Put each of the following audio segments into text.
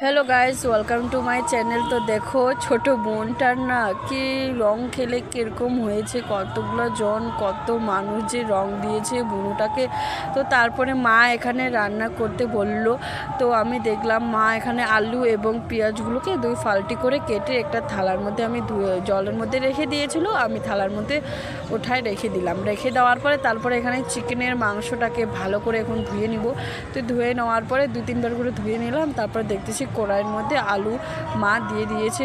Hello guys, welcome to my channel. तो देखो ছোট বোনটার না কি রং খেলে কিরকম হয়েছে, কতগুলো জন কত মানুষ যে রং দিয়েছে বুনুটাকে। তো তারপরে মা এখানে রান্না করতে বলল। তো আমি দেখলাম মা এখানে আলু এবং পেঁয়াজগুলোকে দুই ফাল্টি করে কেটে একটা থালার মধ্যে আমি জলের মধ্যে রেখে দিয়েছিল, আমি থালার মধ্যে ওঠায় রেখে দিলাম। রেখে দেওয়ার পরে তারপরে এখানে চিকেনের মাংসটাকে ভালো করে এখন ধুয়ে নিব। তো ধুয়ে নেওয়ার পরে 2-3 বার করে ধুয়ে নিলাম। তারপরে দেখতেছি কড়াইয়ের মধ্যে আলু মা দিয়ে দিয়েছে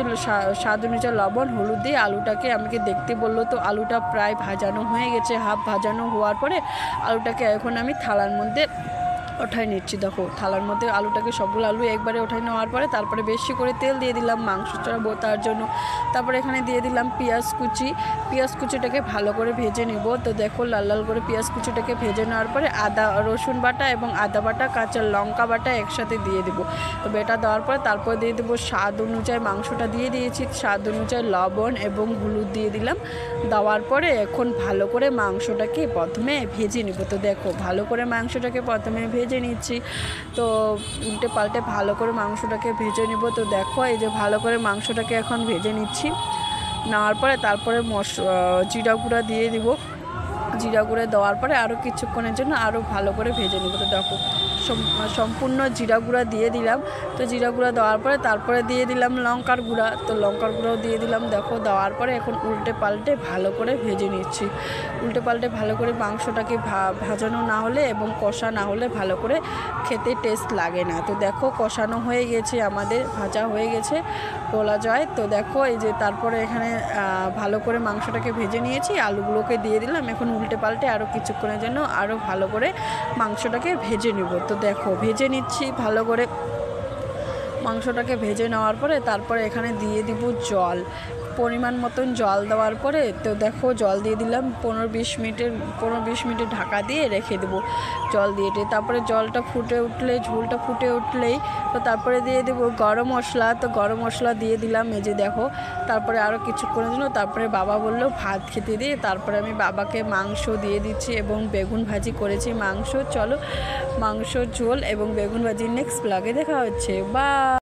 স্বাদ অনুযায়ী লবণ হলুদ দিয়ে আলুটাকে আমাকে দেখতে বললো। তো আলুটা প্রায় ভাজানো হয়ে গেছে, হাফ ভাজানো হওয়ার পরে আলুটাকে এখন আমি থালার মধ্যে ওঠাই নিচ্ছি। দেখো থালার মধ্যে আলুটাকে সবগুলো আলু একবারে ওঠাই নেওয়ার পরে তারপরে বেশি করে তেল দিয়ে দিলাম মাংস চড়াবো তার জন্য। তারপরে এখানে দিয়ে দিলাম পেঁয়াজ কুচিটাকে ভালো করে ভেজে নেব। তো দেখো লাল লাল করে পেঁয়াজ কুচিটাকে ভেজে নেওয়ার পরে আদা রসুন বাটা এবং আদা বাটা কাঁচা লঙ্কা বাটা একসাথে দিয়ে দেবো। তো বেটা দেওয়ার পরে তারপরে দিয়ে দেবো স্বাদ অনুযায়ী, মাংসটা দিয়ে দিয়েছি স্বাদ অনুযায়ী লবণ এবং হলুদ দিয়ে দিলাম। দেওয়ার পরে এখন ভালো করে মাংসটাকে প্রথমে ভেজে নেব। তো দেখো ভালো করে মাংসটাকে প্রথমে ভেজে নিচ্ছি। তো উল্টে পাল্টে ভালো করে মাংসটাকে ভেজে নিব। তো দেখো এই যে ভালো করে মাংসটাকে এখন ভেজে নিচ্ছি। নেওয়ার পরে তারপরে জিরা গুঁড়া দিয়ে দিব। জিরা গুঁড়ো দেওয়ার পরে আরও কিছুক্ষণের জন্য আরও ভালো করে ভেজে নেব। তো দেখো সম্পূর্ণ জিরা গুঁড়া দিয়ে দিলাম। তো জিরা গুঁড়া দেওয়ার পরে তারপরে দিয়ে দিলাম লঙ্কার গুঁড়া। তো লঙ্কার গুঁড়াও দিয়ে দিলাম। দেখো দেওয়ার পরে এখন উল্টে পাল্টে ভালো করে ভেজে নিচ্ছি। উল্টে পাল্টে ভালো করে মাংসটাকে ভাজানো না হলে এবং কষা না হলে ভালো করে খেতে টেস্ট লাগে না। তো দেখো কষানো হয়ে গেছে, আমাদের ভাজা হয়ে গেছে বলা যায়। তো দেখো এই যে তারপরে এখানে ভালো করে মাংসটাকে ভেজে নিয়েছি, আলুগুলোকে দিয়ে দিলাম। এখন উল্টে পাল্টে আরও কিছুক্ষণের জন্য আরও ভালো করে মাংসটাকে ভেজে নেব। তো দেখো ভেজে নিচ্ছি ভালো করে মাংসটাকে ভেজে নেওয়ার পরে তারপরে এখানে দিয়ে দিব জল, পরিমাণ মতন জল দেওয়ার পরে তো দেখো জল দিয়ে দিলাম। 15-20 মিনিট ঢাকা দিয়ে রেখে দেবো জল দিয়ে। তারপরে জলটা ফুটে উঠলে ঝোলটা ফুটে উঠলেই তো তারপরে দিয়ে দেবো গরম মশলা। তো গরম মশলা দিয়ে দিলাম এই যে দেখো। তারপরে আরও কিছুক্ষণের জন্য তারপরে বাবা বললো ভাত খেতে দিয়ে, তারপরে আমি বাবাকে মাংস দিয়ে দিচ্ছি এবং বেগুন ভাজি করেছি চলো মাংস ঝোল এবং বেগুন ভাজি নেক্সট ব্লগে দেখা হচ্ছে। বা